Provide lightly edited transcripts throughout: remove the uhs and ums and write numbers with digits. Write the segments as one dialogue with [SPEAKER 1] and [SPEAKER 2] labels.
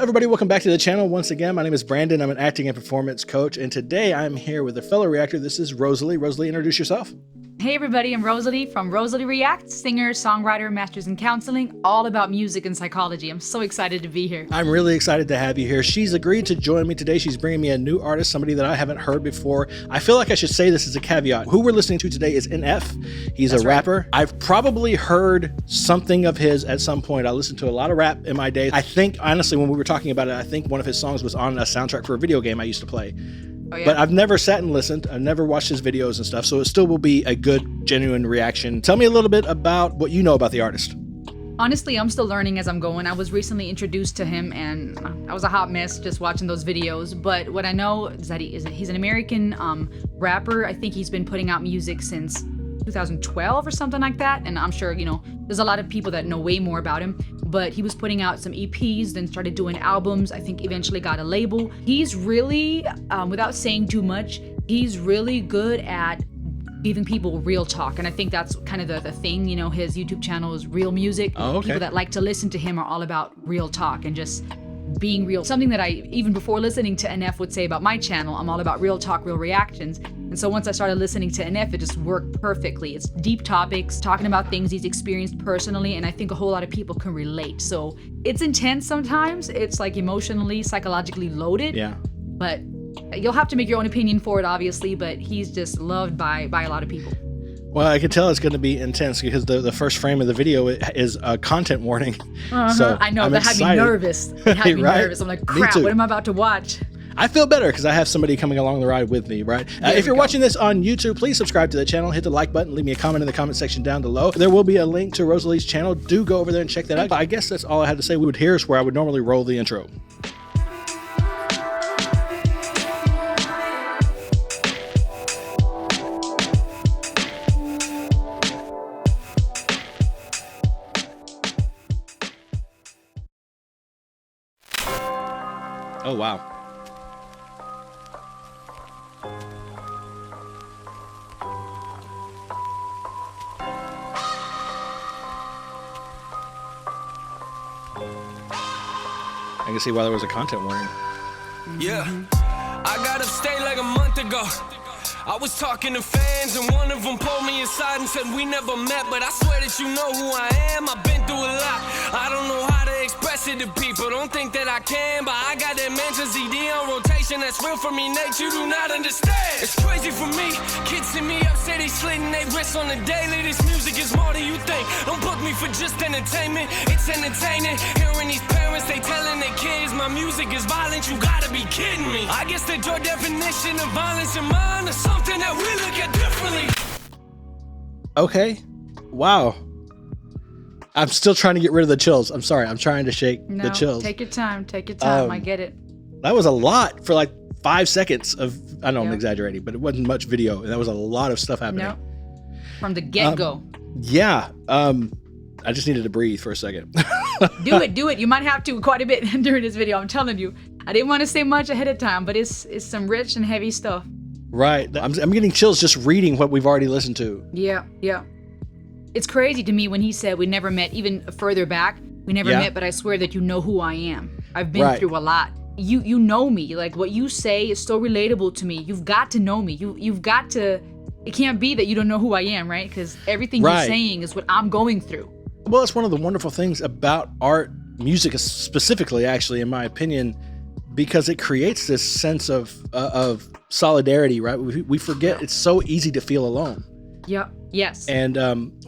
[SPEAKER 1] everybody, welcome back to the channel. Once again, my name is Brandon. I'm an acting and performance coach, and today I'm here with a fellow reactor. This is Rosalie. Rosalie, introduce yourself.
[SPEAKER 2] Hey everybody, I'm Rosalie from Rosalie Reacts, singer, songwriter, masters in counseling, all about music and psychology. I'm so excited to be here.
[SPEAKER 1] I'm really excited to have you here. She's agreed to join me today. She's bringing me a new artist, somebody that I haven't heard before. I feel like I should say this as a caveat. Who we're listening to today is NF. He's a rapper. I've probably heard something of his at some point. I listened to a lot of rap in my day. I think, honestly, when we were talking about it, I think one of his songs was on a soundtrack for a video game I used to play. Oh, yeah. But I've never sat and listened. I've never watched his videos and stuff, so it still will be a good, genuine reaction. Tell me a little bit about what you know about the artist.
[SPEAKER 2] Honestly, I'm still learning as I'm going. I was recently introduced to him, and I was a hot mess just watching those videos. But what I know is that he's an American rapper. I think he's been putting out music since 2012 or something like that. And I'm sure, you know, there's a lot of people that know way more about him. But he was putting out some EPs, then started doing albums. I think eventually got a label. He's really, without saying too much, he's really good at giving people real talk. And I think that's kind of the thing, you know, his YouTube channel is real music.
[SPEAKER 1] Oh, okay.
[SPEAKER 2] People that like to listen to him are all about real talk and just being real. Something that I, even before listening to NF, would say about my channel. I'm all about real talk, real reactions. And so once I started listening to NF, it just worked perfectly. It's deep topics, talking about things he's experienced personally, and I think a whole lot of people can relate. So it's intense sometimes. It's like emotionally, psychologically loaded. Yeah. But you'll have to make your own opinion for it, obviously, but he's just loved by a lot of people.
[SPEAKER 1] Well, I can tell it's going to be intense because the first frame of the video is a content warning. So
[SPEAKER 2] I know, that had me nervous. It had me nervous. I'm like, crap, what am I about to watch?
[SPEAKER 1] I feel better because I have somebody coming along the ride with me, right? If you're watching this on YouTube, please subscribe to the channel, hit the like button, leave me a comment in the comment section down below. There will be a link to Rosalie's channel. Do go over there and check that out. I guess that's all I had to say. Here's where I would normally roll the intro. Oh, wow. I can see why there was a content warning.
[SPEAKER 3] Yeah, I got upstate like a month ago. I was talking to fans and one of them pulled me aside and said we never met, but I swear that you know who I am. I've been through a lot. I don't know how to express it to people. Don't think that I can, but I got that mansion CD on rotation that's real for me, Nate. You do not understand. It's crazy for me. Kids see me up, say they slitting their wrists on the daily. This music is more than you think. Don't book me for just entertainment. It's entertaining. Hearing these parents, they telling their kids my music is violent. You gotta be kidding me. I guess that your definition of violence in mine is something that we look at differently.
[SPEAKER 1] Okay. Wow. I'm still trying to get rid of the chills. I'm sorry. I'm trying to shake the chills.
[SPEAKER 2] Take your time. Take your time. I get it.
[SPEAKER 1] That was a lot for like 5 seconds of, I know I'm exaggerating, but it wasn't much video. And that was a lot of stuff happening.
[SPEAKER 2] No. From the get-go.
[SPEAKER 1] Yeah. I just needed to breathe for a second.
[SPEAKER 2] Do it. You might have to quite a bit during this video. I'm telling you. I didn't want to say much ahead of time, but it's some rich and heavy stuff.
[SPEAKER 1] Right. I'm getting chills just reading what we've already listened to.
[SPEAKER 2] Yeah. It's crazy to me when he said we never met, even further back. We never met, but I swear that you know who I am. I've been through a lot. You know me. Like, what you say is so relatable to me. You've got to know me. You've got to. It can't be that you don't know who I am, right? Because everything you're saying is what I'm going through.
[SPEAKER 1] Well, it's one of the wonderful things about art, music specifically, actually, in my opinion, because it creates this sense of solidarity, right? We forget it's so easy to feel alone.
[SPEAKER 2] Yep. Yes.
[SPEAKER 1] And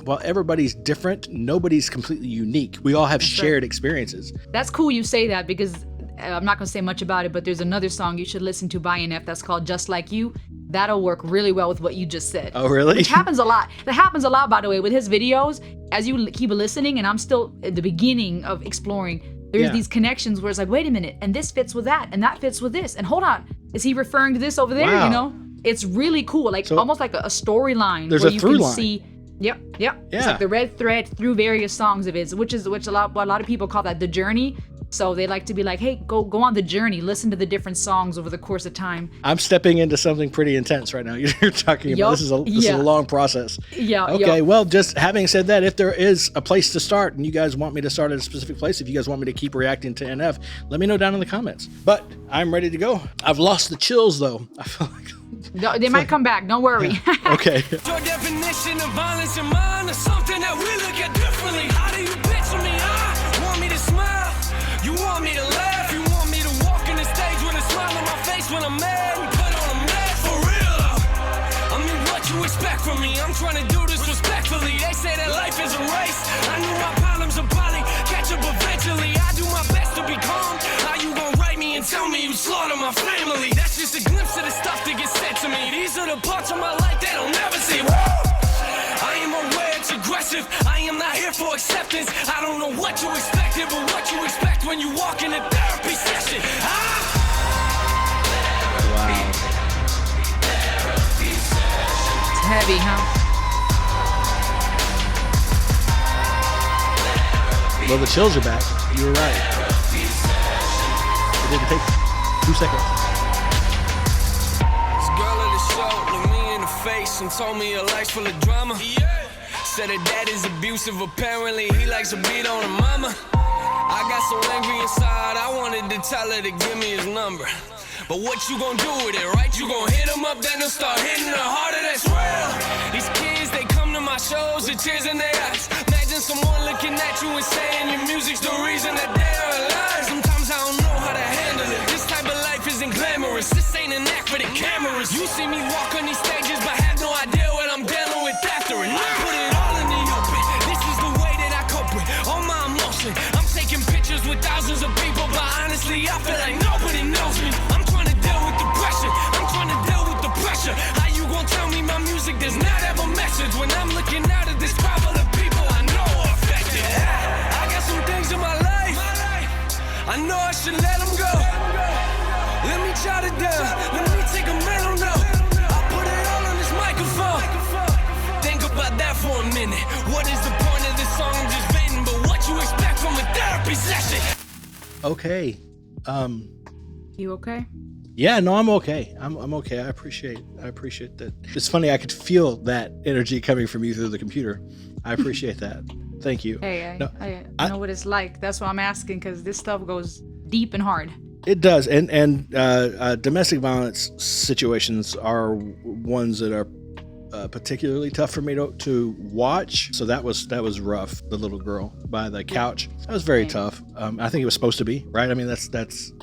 [SPEAKER 1] while everybody's different, nobody's completely unique. We all have shared experiences.
[SPEAKER 2] That's cool you say that, because I'm not going to say much about it, but there's another song you should listen to by NF that's called Just Like You. That'll work really well with what you just said.
[SPEAKER 1] Oh, really?
[SPEAKER 2] Which happens a lot. That happens a lot, by the way, with his videos. As you keep listening, and I'm still at the beginning of exploring, there's these connections where it's like, wait a minute, and this fits with that, and that fits with this. And hold on, is he referring to this over there? Wow. You know? It's really cool, like almost like a storyline.
[SPEAKER 1] There's a through line.
[SPEAKER 2] See, Yep. It's like the red thread through various songs of his, which a lot of people call that the journey. So they like to be like, hey, go on the journey, listen to the different songs over the course of time.
[SPEAKER 1] I'm stepping into something pretty intense right now. You're talking about this is a long process.
[SPEAKER 2] Yeah.
[SPEAKER 1] Okay. Well, just having said that, if there is a place to start and you guys want me to start at a specific place, if you guys want me to keep reacting to NF, let me know down in the comments. But I'm ready to go. I've lost the chills though. I feel like
[SPEAKER 2] No, they might come back. Don't worry.
[SPEAKER 1] okay.
[SPEAKER 3] Your definition of violence in mine is something that we look at differently. How do you picture me? Want me to smile? You want me to laugh? You want me to walk in the stage with a smile on my face when I'm mad and put on a mask? For real though. I mean, what you expect from me? I'm trying to do this respectfully. They say that life is a race. I knew my problems would probably catch up eventually. I do my best to be calm. How you gonna write me and tell me you slaughter my family? That's just a glimpse of the stuff that gets said to me. These are the parts of my life they don't never see. Woo! I am aware it's aggressive. I am not here for acceptance. I don't know what you expected, but what you expect when you walk in a therapy session.
[SPEAKER 2] It's heavy, huh?
[SPEAKER 1] Well, the chills are back. You were right. It didn't take 2 seconds.
[SPEAKER 3] This girl at the show looked me in the face and told me her life's full of drama. Said her dad is abusive, apparently he likes to beat on her mama. I got so angry inside, I wanted to tell her to give me his number. But what you gonna do with it, right? You gonna hit him up, then they'll start hitting her harder, that's real. These kids, they come to my shows with tears in their eyes. Imagine someone looking at you and saying your music's the reason that they're alive. Sometimes I don't know how to handle it. This type of life isn't glamorous. This ain't an act for the cameras. You see me walk on these stages, but have no idea what I'm dealing with after. And I put it all in the open. This is the way that I cope with all my emotion. I'm taking pictures with thousands of people, but honestly, I feel like nobody knows me. I'm trying to deal with the pressure. I'm trying to deal with the pressure. How you gonna tell me my music does not have a message when I'm looking out at this crowd full of people I know are affected? I got some things in my life I know I should let them go. Let me jot it down. Let me take a mental note. I put it all on this microphone. Think about that for a minute. What is the point of this song? I'm just venting, but what you expect from a therapy session?
[SPEAKER 1] Okay.
[SPEAKER 2] You okay?
[SPEAKER 1] Yeah, no, I'm okay. I'm okay. I appreciate that. It's funny, I could feel that energy coming from you through the computer. I appreciate that. Thank you.
[SPEAKER 2] Hey,
[SPEAKER 1] No,
[SPEAKER 2] I know what it's like. That's why I'm asking, because this stuff goes deep and hard.
[SPEAKER 1] It does, and domestic violence situations are ones that are particularly tough for me to watch. So that was rough. The little girl by the couch, that was very tough. I think it was supposed to be, right? I mean, it's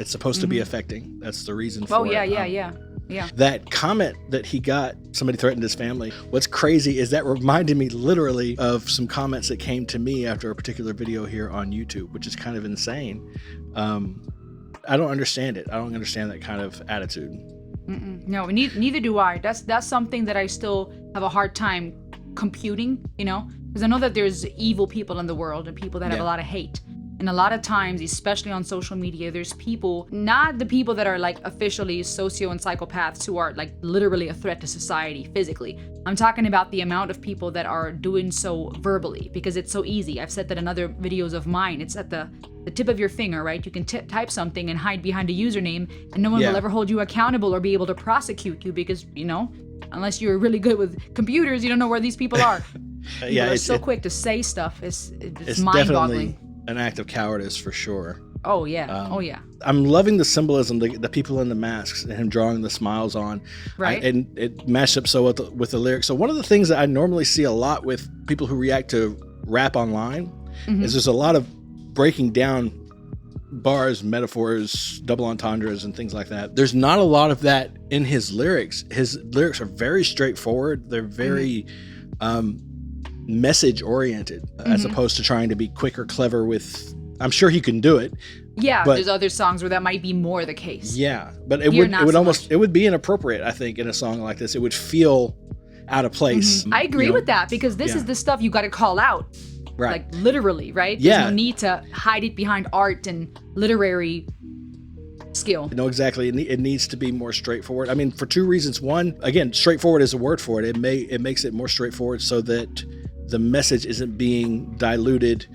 [SPEAKER 1] supposed to be affecting. That's the reason for it.
[SPEAKER 2] Yeah.
[SPEAKER 1] That comment that he got, somebody threatened his family. What's crazy is that reminded me literally of some comments that came to me after a particular video here on YouTube, which is kind of insane. I don't understand it. I don't understand that kind of attitude.
[SPEAKER 2] No, neither do I. That's something that I still have a hard time computing, because I know that there's evil people in the world and people that have a lot of hate. And a lot of times, especially on social media, there's people, not the people that are like officially socio and psychopaths who are like literally a threat to society physically. I'm talking about the amount of people that are doing so verbally, because it's so easy. I've said that in other videos of mine. It's at the tip of your finger, right? You can type something and hide behind a username, and no one will ever hold you accountable or be able to prosecute you because, unless you're really good with computers, you don't know where these people are. People are so quick to say stuff. It's mind-boggling.
[SPEAKER 1] An act of cowardice for sure.
[SPEAKER 2] Oh yeah.
[SPEAKER 1] I'm loving the symbolism, the people in the masks and him drawing the smiles on.
[SPEAKER 2] Right.
[SPEAKER 1] And it matched up so with the lyrics. So one of the things that I normally see a lot with people who react to rap online is there's a lot of breaking down bars, metaphors, double entendres, and things like that. There's not a lot of that in his lyrics. His lyrics are very straightforward. They're very message oriented, as opposed to trying to be quick or clever with. I'm sure he can do it.
[SPEAKER 2] Yeah,
[SPEAKER 1] but
[SPEAKER 2] there's other songs where that might be more the case.
[SPEAKER 1] Yeah, but it would be inappropriate, I think, in a song like this. It would feel out of place.
[SPEAKER 2] I agree with that, because this is the stuff you got to call out.
[SPEAKER 1] Right.
[SPEAKER 2] Like literally, right?
[SPEAKER 1] Yeah.
[SPEAKER 2] There's no need to hide it behind art and literary skill.
[SPEAKER 1] No, exactly. It needs to be more straightforward. I mean, for two reasons. One, again, straightforward is a word for it. It makes it more straightforward so that the message isn't being diluted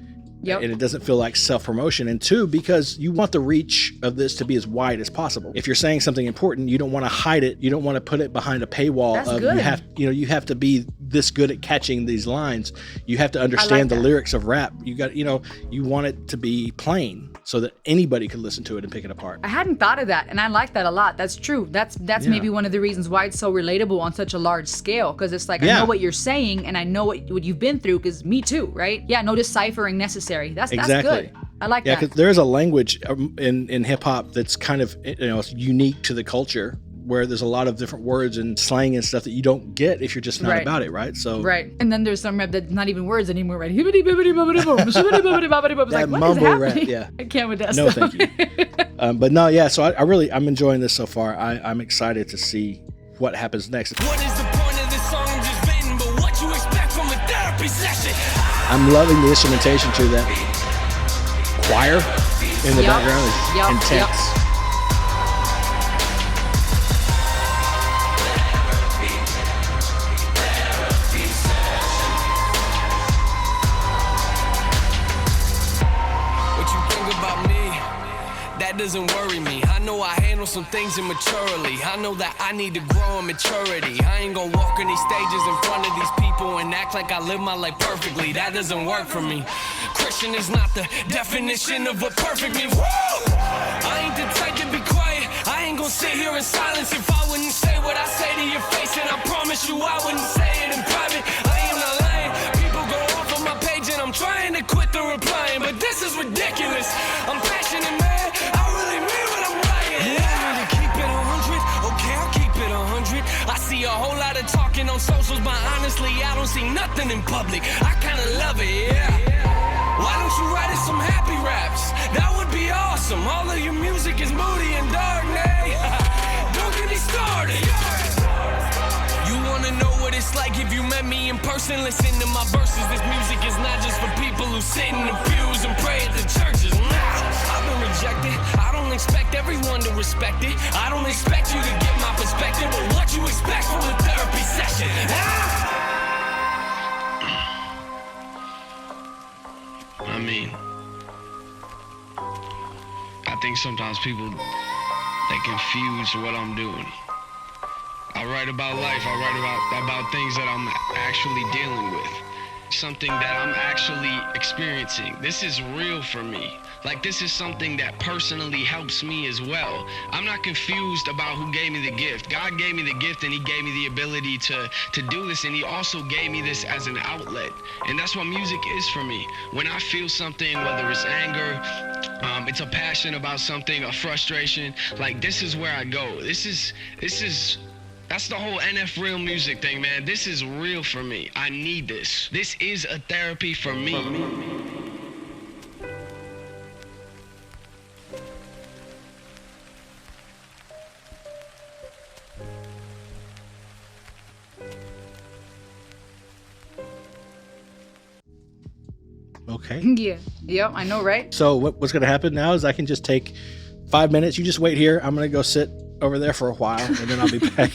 [SPEAKER 2] Yep.
[SPEAKER 1] And it doesn't feel like self-promotion. And two, because you want the reach of this to be as wide as possible. If you're saying something important, you don't want to hide it. You don't want to put it behind a paywall.
[SPEAKER 2] That's
[SPEAKER 1] of
[SPEAKER 2] good.
[SPEAKER 1] you have to be this good at catching these lines. You have to understand the lyrics of rap. You want it to be plain so that anybody could listen to it and pick it apart.
[SPEAKER 2] I hadn't thought of that, and I like that a lot. That's true. That's maybe one of the reasons why it's so relatable on such a large scale, because it's like, I know what you're saying, and I know what you've been through, because me too, right? Yeah, no deciphering necessary. That's good. I like that.
[SPEAKER 1] Yeah, because there is a language in hip hop that's kind of unique to the culture, where there's a lot of different words and slang and stuff that you don't get if you're just not about it, right? So
[SPEAKER 2] and then there's some rap that's not even words anymore, right? It's like, what is happening?
[SPEAKER 1] Yeah.
[SPEAKER 2] I can't with that
[SPEAKER 1] No,
[SPEAKER 2] stuff.
[SPEAKER 1] thank you. But no, yeah. So I'm enjoying this so far. I'm excited to see what happens next.
[SPEAKER 3] What is the point of this song I'm just venting, but what you expect from a therapy session?
[SPEAKER 1] I'm loving the instrumentation too. That choir in the background is intense.
[SPEAKER 3] Doesn't worry me. I know I handle some things immaturely. I know that I need to grow in maturity. I ain't gonna walk on these stages in front of these people and act like I live my life perfectly. That doesn't work for me. Christian is not the definition of a perfect me. Woo! I ain't the type to be quiet. I ain't gonna sit here in silence if I wouldn't say what I say to your face, and I promise you I wouldn't say it in private. I am not lying. People go off on my page and I'm trying to quit the replying, but this is ridiculous. I'm passionate, man. I see a whole lot of talking on socials, but honestly, I don't see nothing in public. I kinda love it, yeah. Why don't you write us some happy raps? That would be awesome. All of your music is moody and dark, nay. Don't get me started. You wanna know what it's like if you met me in person? Listen to my verses. This music is not just for people who sit in the pews and pray at the churches. I've been rejected. I don't expect everyone to respect it. I don't expect you to get my perspective, but what you expect from a therapy session?
[SPEAKER 4] I mean, I think sometimes people, they confuse what I'm doing. I write about life. I write about things that I'm actually dealing with. Something that I'm actually experiencing. This is real for me. Like, this is something that personally helps me as well. I'm not confused about who gave me the gift. God gave me the gift, and he gave me the ability to do this, and he also gave me this as an outlet. And that's what music is for me. When I feel something, whether it's anger, it's a passion about something, a frustration, like, this is where I go. That's the whole NF Real music thing, man. This is real for me. I need this. This is a therapy for me.
[SPEAKER 1] Okay.
[SPEAKER 2] Yeah. Yep, I know, right?
[SPEAKER 1] So what's going to happen now is I can just take 5 minutes. You just wait here. I'm going to go sit over there for a while, and then I'll be back.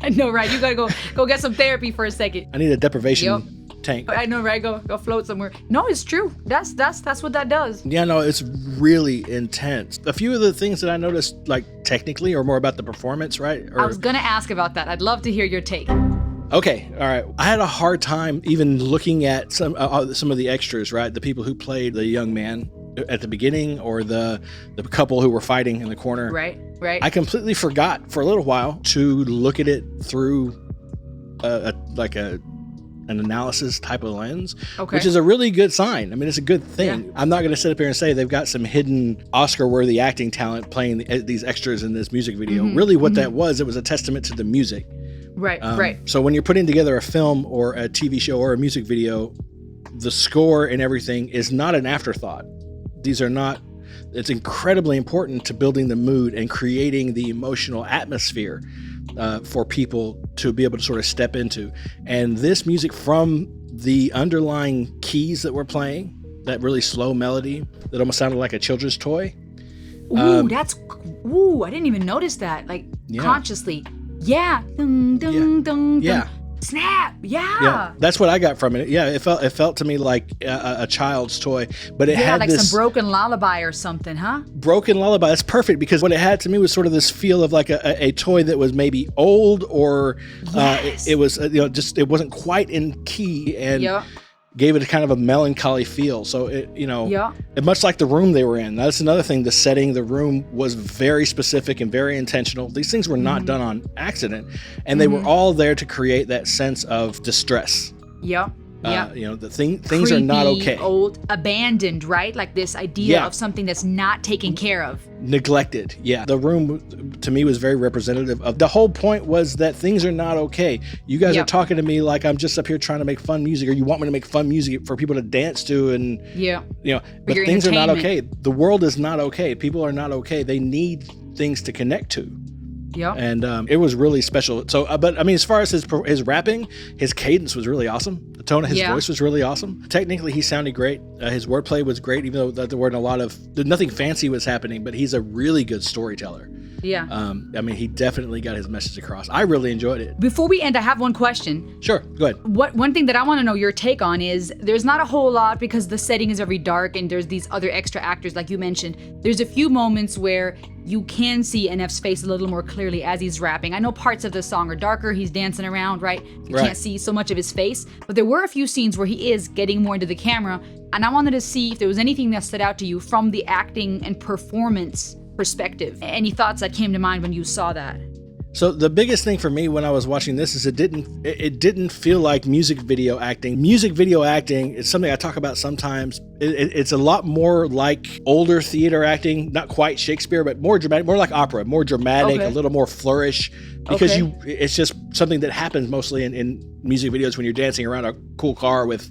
[SPEAKER 2] I know, right? You gotta go get some therapy for a second.
[SPEAKER 1] I need a deprivation tank.
[SPEAKER 2] I know, right? Go float somewhere. No, it's true. That's what that does.
[SPEAKER 1] Yeah, no, it's really intense. A few of the things that I noticed, like, technically, are more about the performance, right?
[SPEAKER 2] I was gonna ask about that. I'd love to hear your take.
[SPEAKER 1] Okay, all right. I had a hard time even looking at some of the extras, right? The people who played the young man at the beginning, or the couple who were fighting in the corner.
[SPEAKER 2] Right.
[SPEAKER 1] I completely forgot for a little while to look at it through an analysis type of lens, which is a really good sign. I mean, it's a good thing. Yeah. I'm not going to sit up here and say they've got some hidden Oscar-worthy acting talent playing these extras in this music video. Mm-hmm. Really, what that was, it was a testament to the music.
[SPEAKER 2] Right.
[SPEAKER 1] So when you're putting together a film or a TV show or a music video, the score and everything is not an afterthought. It's incredibly important to building the mood and creating the emotional atmosphere for people to be able to sort of step into. And this music, from the underlying keys that we're playing, that really slow melody that almost sounded like a children's toy.
[SPEAKER 2] I didn't even notice that, consciously. Yeah. Dun, dun, dun, dun. Snap. Yeah.
[SPEAKER 1] Yeah, that's what I got from it. Yeah, it felt to me like a child's toy, but it had
[SPEAKER 2] like
[SPEAKER 1] this
[SPEAKER 2] some broken lullaby or something, huh?
[SPEAKER 1] broken lullaby. That's perfect, because what it had to me was sort of this feel of like a toy that was maybe old, or it was just it wasn't quite in key, and gave it a kind of a melancholy feel. So it much like the room they were in. That's another thing. The setting, the room was very specific and very intentional. These things were not done on accident, and they were all there to create that sense of distress.
[SPEAKER 2] Yep.
[SPEAKER 1] Things are not okay.
[SPEAKER 2] Old, abandoned, right? Like this idea of something that's not taken care of.
[SPEAKER 1] Neglected. Yeah. The room to me was very representative of the whole point, was that things are not okay. You guys are talking to me like I'm just up here trying to make fun music, or you want me to make fun music for people to dance to, and but things are not okay. The world is not okay. People are not okay. They need things to connect to.
[SPEAKER 2] Yeah.
[SPEAKER 1] And it was really special. So, but I mean, as far as his rapping, his cadence was really awesome. The tone of his voice was really awesome. Technically, he sounded great. His wordplay was great, even though there weren't nothing fancy was happening, but he's a really good storyteller.
[SPEAKER 2] Yeah.
[SPEAKER 1] I mean, he definitely got his message across. I really enjoyed it.
[SPEAKER 2] Before we end, I have one question.
[SPEAKER 1] Sure, go ahead.
[SPEAKER 2] One thing that I want to know your take on is, there's not a whole lot, because the setting is very dark and there's these other extra actors like you mentioned. There's a few moments where you can see NF's face a little more clearly as he's rapping. I know parts of the song are darker. He's dancing around, right? You can't see so much of his face. But there were a few scenes where he is getting more into the camera. And I wanted to see if there was anything that stood out to you from the acting and performance perspective. Any thoughts that came to mind when you saw that?
[SPEAKER 1] So the biggest thing for me when I was watching this is it didn't feel like music video acting. Music video acting is something I talk about sometimes. It's a lot more like older theater acting, not quite Shakespeare, but more dramatic, more like opera, more dramatic, a little more flourish, because it's just something that happens mostly in music videos when you're dancing around a cool car with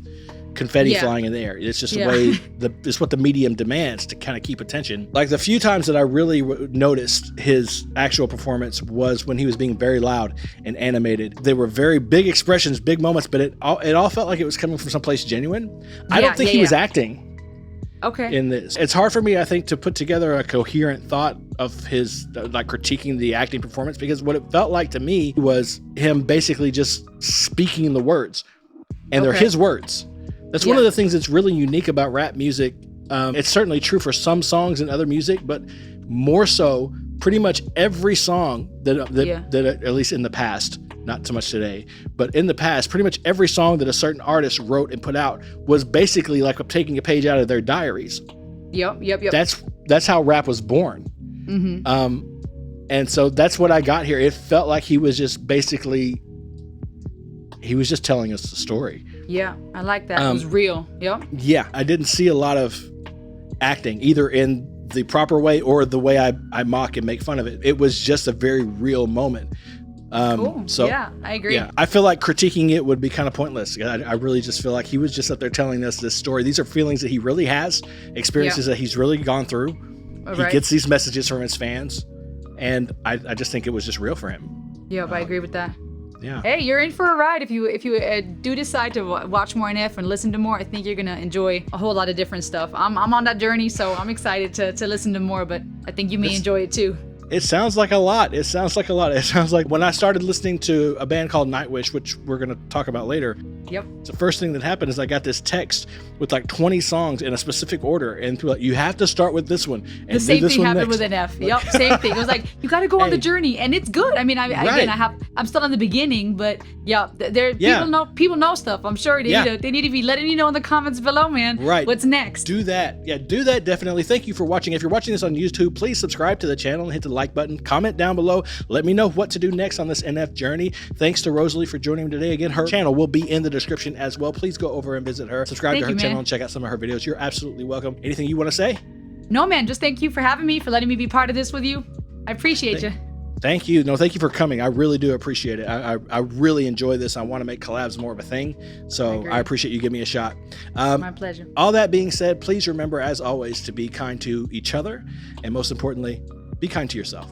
[SPEAKER 1] confetti flying in the air. It's just the way it's what the medium demands to kind of keep attention. Like the few times that I really noticed his actual performance was when he was being very loud and animated. They were very big expressions, big moments, but it all felt like it was coming from someplace genuine. I don't think he was acting. In this, it's hard for me, I think, to put together a coherent thought of his like critiquing the acting performance, because what it felt like to me was him basically just speaking the words, and they're his words. That's one of the things that's really unique about rap music. It's certainly true for some songs and other music, but more so, pretty much every song that at least in the past, not so much today, but in the past, pretty much every song that a certain artist wrote and put out was basically like taking a page out of their diaries.
[SPEAKER 2] Yep.
[SPEAKER 1] That's how rap was born. And so that's what I got here. It felt like he was just basically, he was just telling us the story.
[SPEAKER 2] Yeah, I like that. It was real. Yep.
[SPEAKER 1] Yeah, I didn't see a lot of acting, either in the proper way or the way I mock and make fun of it. It was just a very real moment.
[SPEAKER 2] Cool.
[SPEAKER 1] So
[SPEAKER 2] yeah, I agree.
[SPEAKER 1] Yeah, I feel like critiquing it would be kind of pointless. I really just feel like he was just up there telling us this story. These are feelings that he really has, experiences that he's really gone through. He gets these messages from his fans, and I just think it was just real for him.
[SPEAKER 2] Yep, I agree with that.
[SPEAKER 1] Yeah.
[SPEAKER 2] Hey, you're in for a ride if you do decide to watch more NF and listen to more. I think you're gonna enjoy a whole lot of different stuff. I'm on that journey, so I'm excited to listen to more. But I think you may enjoy it too.
[SPEAKER 1] It sounds like a lot. It sounds like when I started listening to a band called Nightwish, which we're going to talk about later.
[SPEAKER 2] Yep.
[SPEAKER 1] The first thing that happened is I got this text with like 20 sones in a specific order, and people like, you have to start with this one. And
[SPEAKER 2] the same thing happened
[SPEAKER 1] next.
[SPEAKER 2] with NF. Yep, same thing. It was like, you got to go on the journey, and it's good. I mean, I'm still in the beginning, but people know stuff. I'm sure they need to be letting you know in the comments below, man.
[SPEAKER 1] Right.
[SPEAKER 2] What's next?
[SPEAKER 1] Do that. Yeah, do that definitely. Thank you for watching. If you're watching this on YouTube, please subscribe to the channel and hit the like button. Comment down below. Let me know what to do next on this NF journey. Thanks to Rosalie for joining me today. Again, her channel will be in the description as well. Please go over and visit her. Subscribe to her channel and check out some of her videos. You're absolutely welcome. Anything you want to say?
[SPEAKER 2] No, man. Just thank you for having me, for letting me be part of this with you. I appreciate you.
[SPEAKER 1] Thank you. No, thank you for coming. I really do appreciate it. I really enjoy this. I want to make collabs more of a thing. So I appreciate you giving me a shot.
[SPEAKER 2] My pleasure.
[SPEAKER 1] All that being said, please remember, as always, to be kind to each other. And most importantly, be kind to yourself.